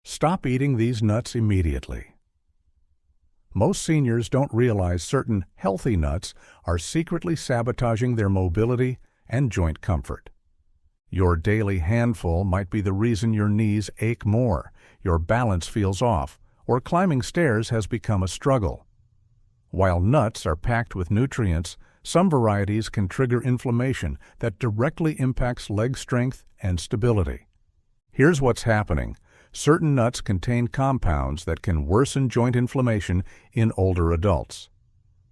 Stop eating these nuts immediately. Most seniors don't realize certain healthy nuts are secretly sabotaging their mobility and joint comfort. Your daily handful might be the reason your knees ache more, your balance feels off, or climbing stairs has become a struggle. While nuts are packed with nutrients, some varieties can trigger inflammation that directly impacts leg strength and stability. Here's what's happening. Certain nuts contain compounds that can worsen joint inflammation in older adults.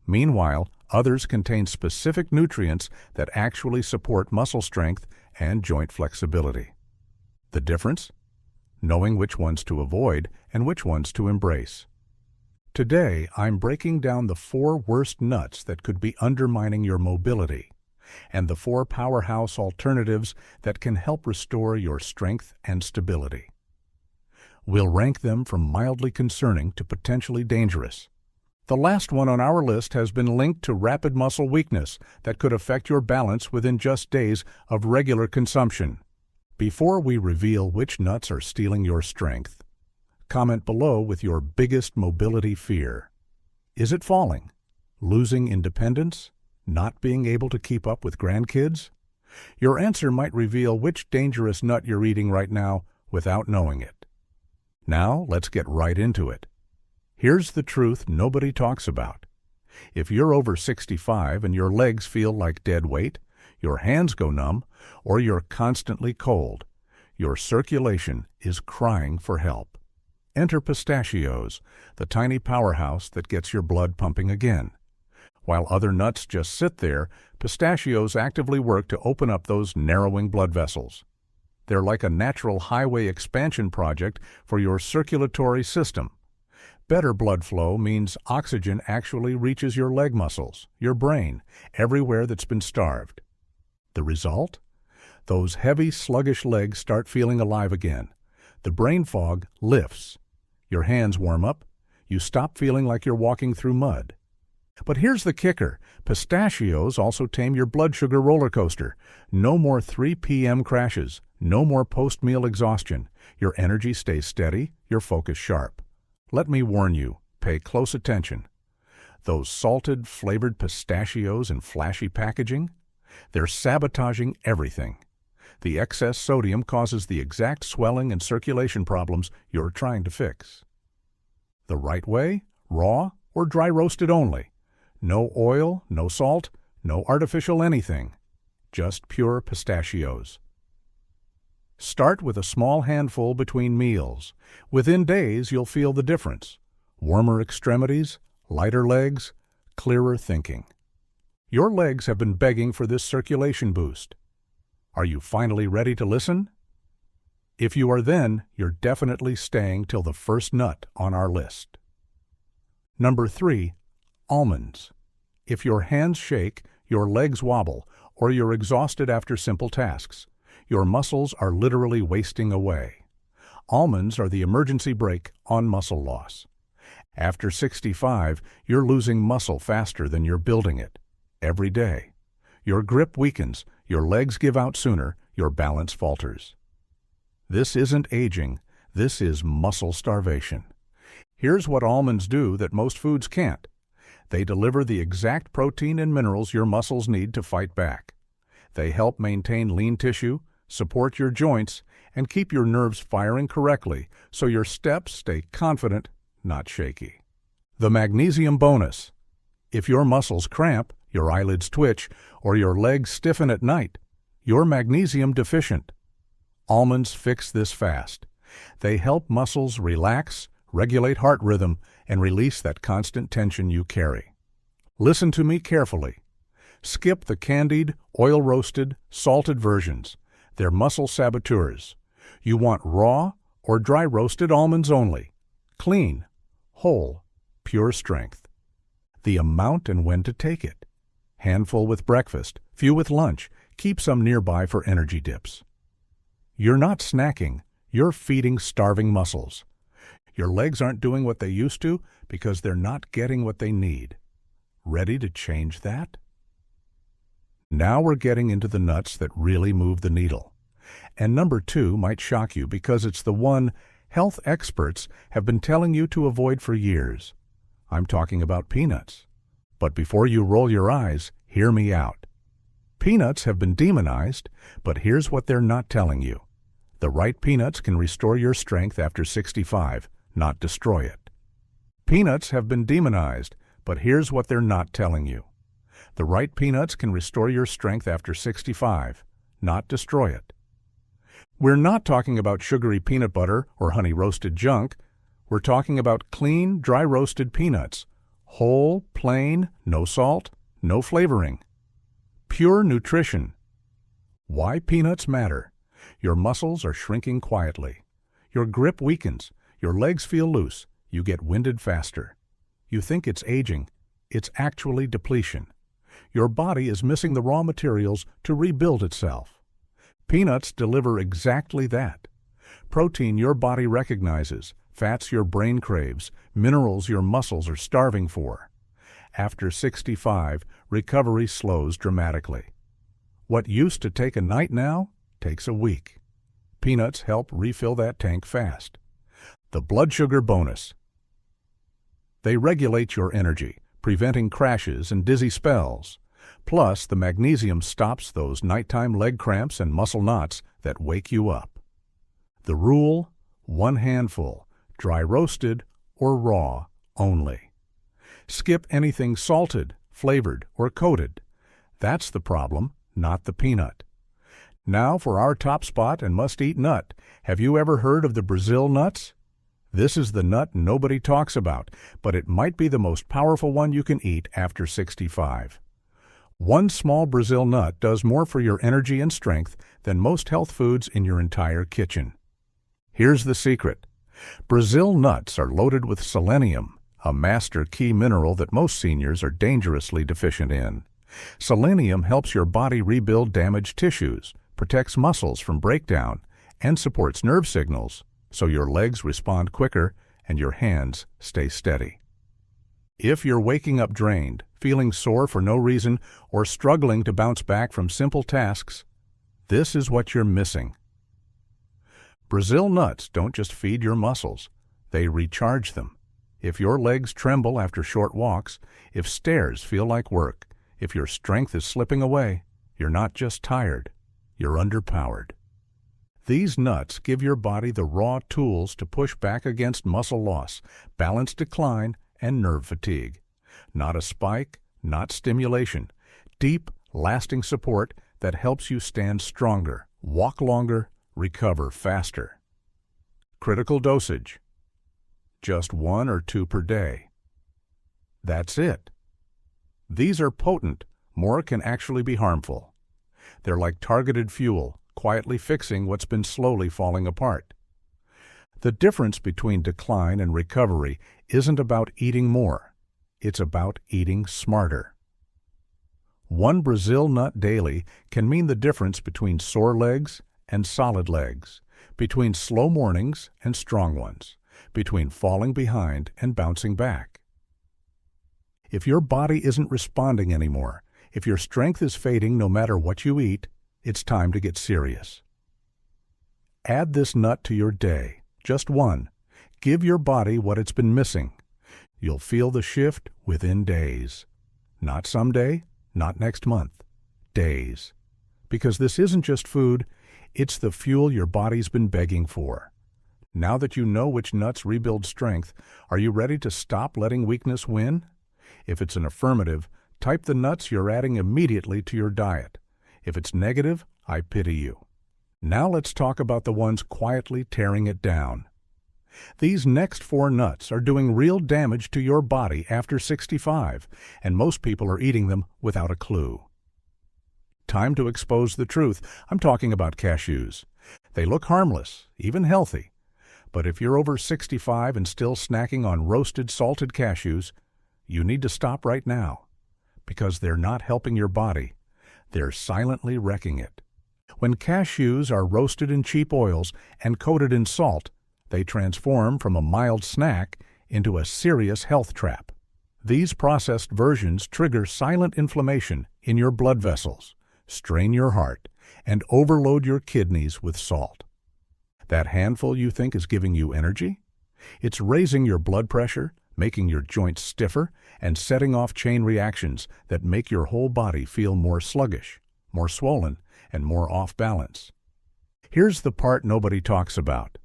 Meanwhile, others contain specific nutrients that actually support muscle strength and joint flexibility. The difference? Knowing which ones to avoid and which ones to embrace. Today, I'm breaking down the 4 worst nuts that could be undermining your mobility, and the 4 powerhouse alternatives that can help restore your strength and stability. We'll rank them from mildly concerning to potentially dangerous. The last one on our list has been linked to rapid muscle weakness that could affect your balance within just days of regular consumption. Before we reveal which nuts are stealing your strength, comment below with your biggest mobility fear. Is it falling? Losing independence? Not being able to keep up with grandkids? Your answer might reveal which dangerous nut you're eating right now without knowing it. Now, let's get right into it. Here's the truth nobody talks about. If you're over 65 and your legs feel like dead weight, your hands go numb, or you're constantly cold, your circulation is crying for help. Enter pistachios, the tiny powerhouse that gets your blood pumping again. While other nuts just sit there, pistachios actively work to open up those narrowing blood vessels. They're like a natural highway expansion project for your circulatory system. Better blood flow means oxygen actually reaches your leg muscles, your brain, everywhere that's been starved. The result? Those heavy, sluggish legs start feeling alive again. The brain fog lifts. Your hands warm up. You stop feeling like you're walking through mud. But here's the kicker. Pistachios also tame your blood sugar roller coaster. No more 3 p.m. crashes. No more post-meal exhaustion. Your energy stays steady, your focus sharp. Let me warn you, pay close attention. Those salted, flavored pistachios in flashy packaging? They're sabotaging everything. The excess sodium causes the exact swelling and circulation problems you're trying to fix. The right way? Raw or dry roasted only? No oil, no salt, no artificial anything. Just pure pistachios. Start with a small handful between meals. Within days, you'll feel the difference. Warmer extremities, lighter legs, clearer thinking. Your legs have been begging for this circulation boost. Are you finally ready to listen? If you are, then you're definitely staying till the first nut on our list. Number 3, almonds. If your hands shake, your legs wobble, or you're exhausted after simple tasks, your muscles are literally wasting away. Almonds are the emergency brake on muscle loss. After 65, you're losing muscle faster than you're building it. Every day. Your grip weakens, your legs give out sooner, your balance falters. This isn't aging, this is muscle starvation. Here's what almonds do that most foods can't. They deliver the exact protein and minerals your muscles need to fight back. They help maintain lean tissue, support your joints, and keep your nerves firing correctly so your steps stay confident, not shaky. The magnesium bonus. If your muscles cramp, your eyelids twitch, or your legs stiffen at night, you're magnesium deficient. Almonds fix this fast. They help muscles relax, regulate heart rhythm, and release that constant tension you carry. Listen to me carefully. Skip the candied, oil-roasted, salted versions. They're muscle saboteurs. You want raw or dry-roasted almonds only. Clean, whole, pure strength. The amount and when to take it. Handful with breakfast, few with lunch. Keep some nearby for energy dips. You're not snacking, you're feeding starving muscles. Your legs aren't doing what they used to because they're not getting what they need. Ready to change that? Now we're getting into the nuts that really move the needle. And number 2 might shock you because it's the one health experts have been telling you to avoid for years. I'm talking about peanuts. But before you roll your eyes, hear me out. Peanuts have been demonized, but here's what they're not telling you. The right peanuts can restore your strength after 65, not destroy it. Peanuts have been demonized, but here's what they're not telling you. The right peanuts can restore your strength after 65, not destroy it. We're not talking about sugary peanut butter or honey-roasted junk. We're talking about clean, dry-roasted peanuts. Whole, plain, no salt, no flavoring. Pure nutrition. Why peanuts matter. Your muscles are shrinking quietly. Your grip weakens. Your legs feel loose. You get winded faster. You think it's aging. It's actually depletion. Your body is missing the raw materials to rebuild itself. Peanuts deliver exactly that. Protein your body recognizes, fats your brain craves, minerals your muscles are starving for. After 65, recovery slows dramatically. What used to take a night now takes a week. Peanuts help refill that tank fast. The blood sugar bonus. They regulate your energy, preventing crashes and dizzy spells. Plus, the magnesium stops those nighttime leg cramps and muscle knots that wake you up. The rule: one handful, dry roasted or raw only. Skip anything salted, flavored, or coated. That's the problem, not the peanut. Now for our top spot and must-eat nut. Have you ever heard of the Brazil nuts? This is the nut nobody talks about, but it might be the most powerful one you can eat after 65. One small Brazil nut does more for your energy and strength than most health foods in your entire kitchen. Here's the secret. Brazil nuts are loaded with selenium, a master key mineral that most seniors are dangerously deficient in. Selenium helps your body rebuild damaged tissues, protects muscles from breakdown, and supports nerve signals, so your legs respond quicker and your hands stay steady. If you're waking up drained, feeling sore for no reason, or struggling to bounce back from simple tasks, this is what you're missing. Brazil nuts don't just feed your muscles, they recharge them. If your legs tremble after short walks, if stairs feel like work, if your strength is slipping away, you're not just tired, you're underpowered. These nuts give your body the raw tools to push back against muscle loss, balance decline, and nerve fatigue. Not a spike, not stimulation. Deep, lasting support that helps you stand stronger, walk longer, recover faster. Critical dosage. Just 1 or 2 per day. That's it. These are potent. More can actually be harmful. They're like targeted fuel, quietly fixing what's been slowly falling apart. The difference between decline and recovery isn't about eating more. It's about eating smarter. One Brazil nut daily can mean the difference between sore legs and solid legs, between slow mornings and strong ones, between falling behind and bouncing back. If your body isn't responding anymore, if your strength is fading no matter what you eat, it's time to get serious. Add this nut to your day, just one. Give your body what it's been missing. You'll feel the shift within days. Not someday, not next month. Days. Because this isn't just food, it's the fuel your body's been begging for. Now that you know which nuts rebuild strength, are you ready to stop letting weakness win? If it's an affirmative, type the nuts you're adding immediately to your diet. If it's negative, I pity you. Now let's talk about the ones quietly tearing it down. These next 4 nuts are doing real damage to your body after 65, and most people are eating them without a clue. Time to expose the truth. I'm talking about cashews. They look harmless, even healthy. But if you're over 65 and still snacking on roasted, salted cashews, you need to stop right now. Because they're not helping your body. They're silently wrecking it. When cashews are roasted in cheap oils and coated in salt, they transform from a mild snack into a serious health trap. These processed versions trigger silent inflammation in your blood vessels, strain your heart, and overload your kidneys with salt. That handful you think is giving you energy? It's raising your blood pressure, making your joints stiffer, and setting off chain reactions that make your whole body feel more sluggish, more swollen, and more off balance. Here's the part nobody talks about.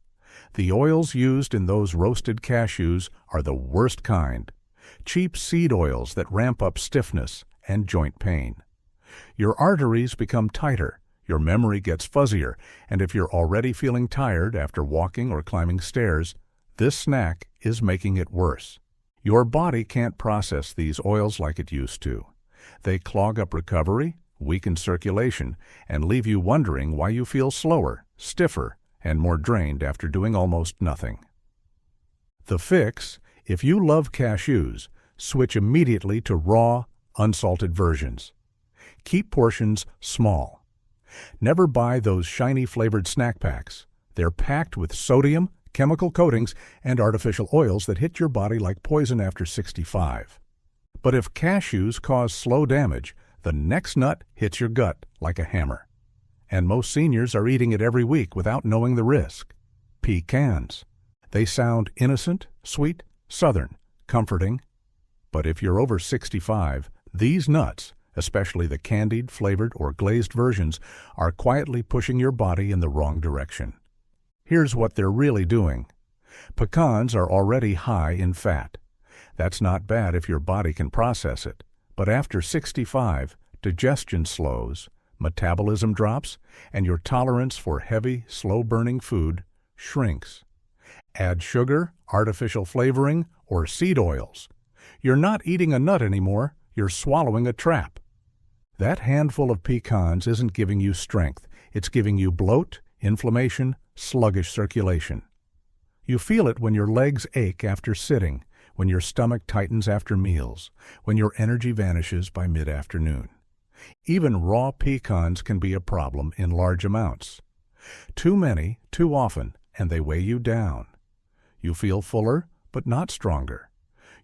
The oils used in those roasted cashews are the worst kind. Cheap seed oils that ramp up stiffness and joint pain. Your arteries become tighter, your memory gets fuzzier, and if you're already feeling tired after walking or climbing stairs, this snack is making it worse. Your body can't process these oils like it used to. They clog up recovery, weaken circulation, and leave you wondering why you feel slower, stiffer, and more drained after doing almost nothing. The fix: if you love cashews, switch immediately to raw, unsalted versions. Keep portions small. Never buy those shiny flavored snack packs. They're packed with sodium, chemical coatings, and artificial oils that hit your body like poison after 65. But if cashews cause slow damage, the next nut hits your gut like a hammer. And most seniors are eating it every week without knowing the risk. Pecans. They sound innocent, sweet, southern, comforting. But if you're over 65, these nuts, especially the candied, flavored, or glazed versions, are quietly pushing your body in the wrong direction. Here's what they're really doing. Pecans are already high in fat. That's not bad if your body can process it. But after 65, digestion slows, metabolism drops, and your tolerance for heavy, slow-burning food shrinks. Add sugar, artificial flavoring, or seed oils. You're not eating a nut anymore, you're swallowing a trap. That handful of pecans isn't giving you strength, it's giving you bloat, inflammation, sluggish circulation. You feel it when your legs ache after sitting, when your stomach tightens after meals, when your energy vanishes by mid-afternoon. Even raw pecans can be a problem in large amounts. Too many, too often, and they weigh you down. You feel fuller, but not stronger.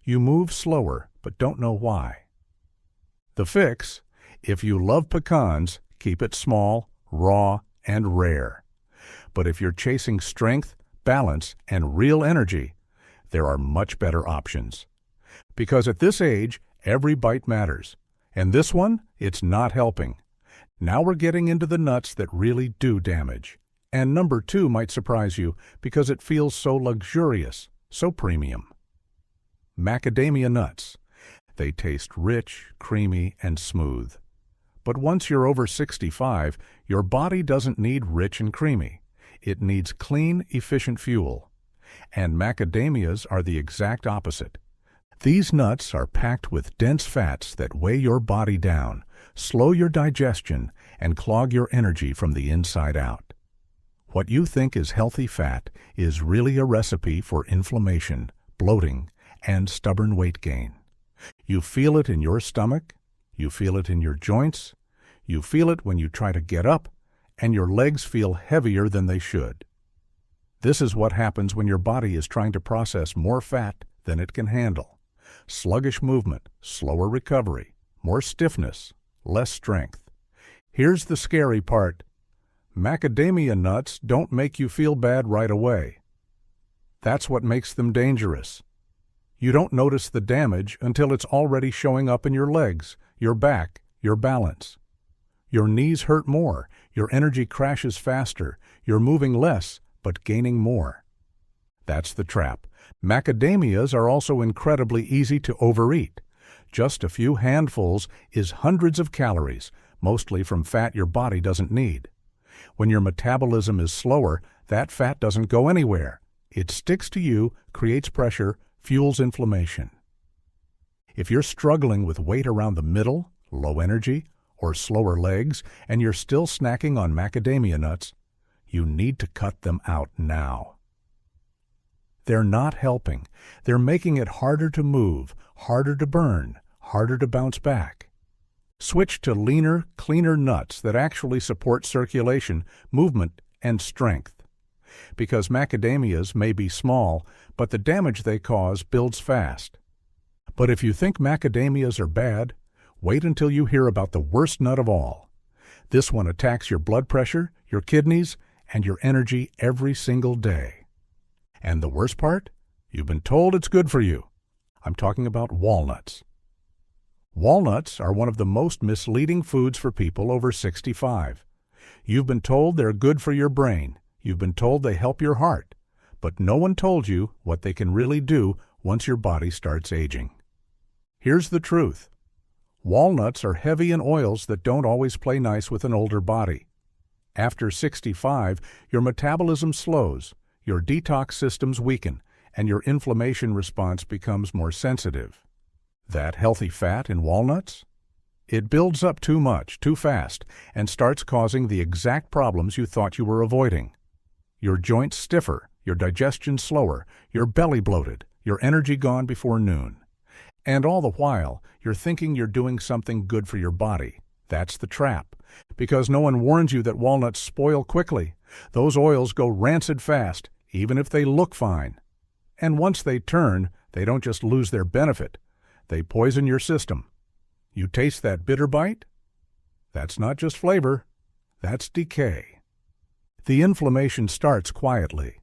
You move slower, but don't know why. The fix: if you love pecans, keep it small, raw, and rare. But if you're chasing strength, balance, and real energy, there are much better options. Because at this age, every bite matters. And this one, it's not helping. Now we're getting into the nuts that really do damage. And number 2 might surprise you because it feels so luxurious, so premium. Macadamia nuts. They taste rich, creamy, and smooth. But once you're over 65, your body doesn't need rich and creamy. It needs clean, efficient fuel. And macadamias are the exact opposite. These nuts are packed with dense fats that weigh your body down, slow your digestion, and clog your energy from the inside out. What you think is healthy fat is really a recipe for inflammation, bloating, and stubborn weight gain. You feel it in your stomach, you feel it in your joints, you feel it when you try to get up, and your legs feel heavier than they should. This is what happens when your body is trying to process more fat than it can handle. Sluggish movement, slower recovery, more stiffness, less strength. Here's the scary part. Macadamia nuts don't make you feel bad right away. That's what makes them dangerous. You don't notice the damage until it's already showing up in your legs, your back, your balance. Your knees hurt more, your energy crashes faster, you're moving less, but gaining more. That's the trap. Macadamias are also incredibly easy to overeat. Just a few handfuls is hundreds of calories, mostly from fat your body doesn't need. When your metabolism is slower, that fat doesn't go anywhere. It sticks to you, creates pressure, fuels inflammation. If you're struggling with weight around the middle, low energy, or slower legs, and you're still snacking on macadamia nuts, you need to cut them out now. They're not helping. They're making it harder to move, harder to burn, harder to bounce back. Switch to leaner, cleaner nuts that actually support circulation, movement, and strength. Because macadamias may be small, but the damage they cause builds fast. But if you think macadamias are bad, wait until you hear about the worst nut of all. This one attacks your blood pressure, your kidneys, and your energy every single day. And the worst part? You've been told it's good for you. I'm talking about walnuts. Walnuts are one of the most misleading foods for people over 65. You've been told they're good for your brain. You've been told they help your heart. But no one told you what they can really do once your body starts aging. Here's the truth. Walnuts are heavy in oils that don't always play nice with an older body. After 65, your metabolism slows, your detox systems weaken, and your inflammation response becomes more sensitive. That healthy fat in walnuts? It builds up too much, too fast, and starts causing the exact problems you thought you were avoiding. Your joints stiffer, your digestion slower, your belly bloated, your energy gone before noon. And all the while, you're thinking you're doing something good for your body. That's the trap, because no one warns you that walnuts spoil quickly. Those oils go rancid fast, even if they look fine. And once they turn, they don't just lose their benefit. They poison your system. You taste that bitter bite? That's not just flavor. That's decay. The inflammation starts quietly.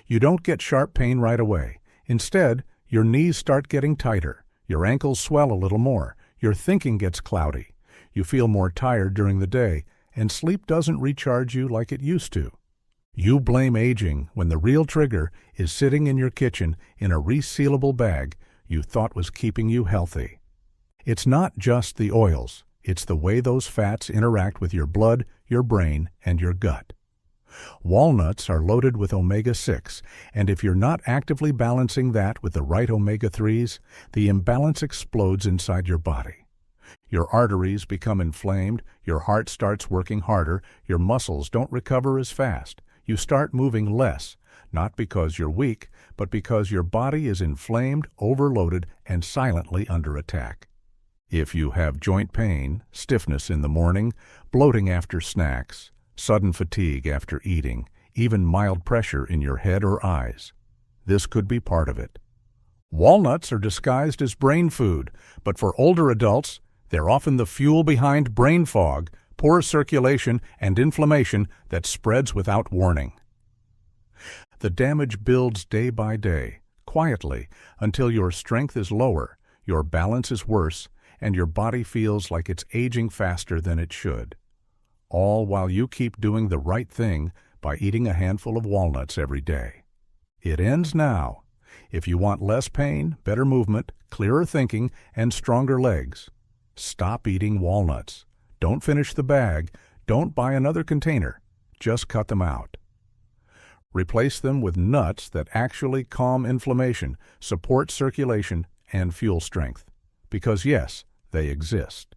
You don't get sharp pain right away. Instead, your knees start getting tighter. Your ankles swell a little more. Your thinking gets cloudy. You feel more tired during the day, and sleep doesn't recharge you like it used to. You blame aging when the real trigger is sitting in your kitchen in a resealable bag you thought was keeping you healthy. It's not just the oils. It's the way those fats interact with your blood, your brain, and your gut. Walnuts are loaded with omega-6, and if you're not actively balancing that with the right omega-3s, the imbalance explodes inside your body. Your arteries become inflamed, your heart starts working harder, your muscles don't recover as fast. You start moving less, not because you're weak, but because your body is inflamed, overloaded, and silently under attack. If you have joint pain, stiffness in the morning, bloating after snacks, sudden fatigue after eating, even mild pressure in your head or eyes, this could be part of it. Walnuts are disguised as brain food, but for older adults, they're often the fuel behind brain fog, poor circulation, and inflammation that spreads without warning. The damage builds day by day, quietly, until your strength is lower, your balance is worse, and your body feels like it's aging faster than it should. All while you keep doing the right thing by eating a handful of walnuts every day. It ends now. If you want less pain, better movement, clearer thinking, and stronger legs, stop eating walnuts. Don't finish the bag. Don't buy another container. Just cut them out. Replace them with nuts that actually calm inflammation, support circulation, and fuel strength. Because yes, they exist.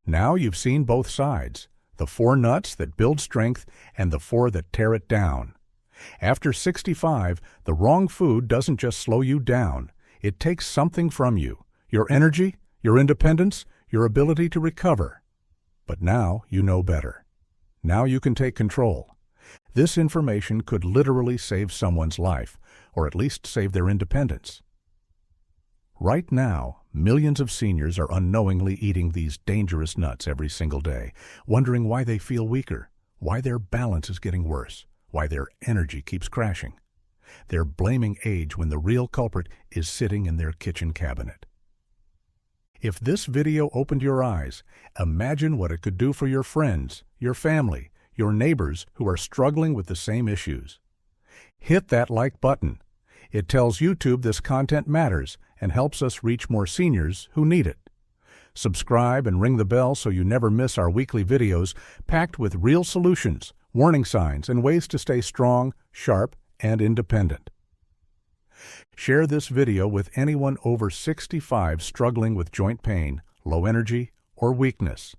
Now you've seen both sides. The 4 nuts that build strength and the 4 that tear it down. After 65, the wrong food doesn't just slow you down. It takes something from you. Your energy, your independence, your ability to recover. But now you know better. Now you can take control. This information could literally save someone's life, or at least save their independence. Right now, millions of seniors are unknowingly eating these dangerous nuts every single day, wondering why they feel weaker, why their balance is getting worse, why their energy keeps crashing. They're blaming age when the real culprit is sitting in their kitchen cabinet. If this video opened your eyes, imagine what it could do for your friends, your family, your neighbors who are struggling with the same issues. Hit that like button. It tells YouTube this content matters and helps us reach more seniors who need it. Subscribe and ring the bell so you never miss our weekly videos packed with real solutions, warning signs, and ways to stay strong, sharp, and independent. Share this video with anyone over 65 struggling with joint pain, low energy, or weakness.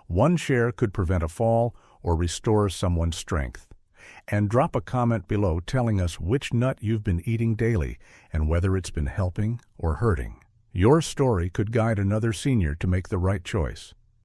One share could prevent a fall or restore someone's strength. And drop a comment below telling us which nut you've been eating daily and whether it's been helping or hurting. Your story could guide another senior to make the right choice.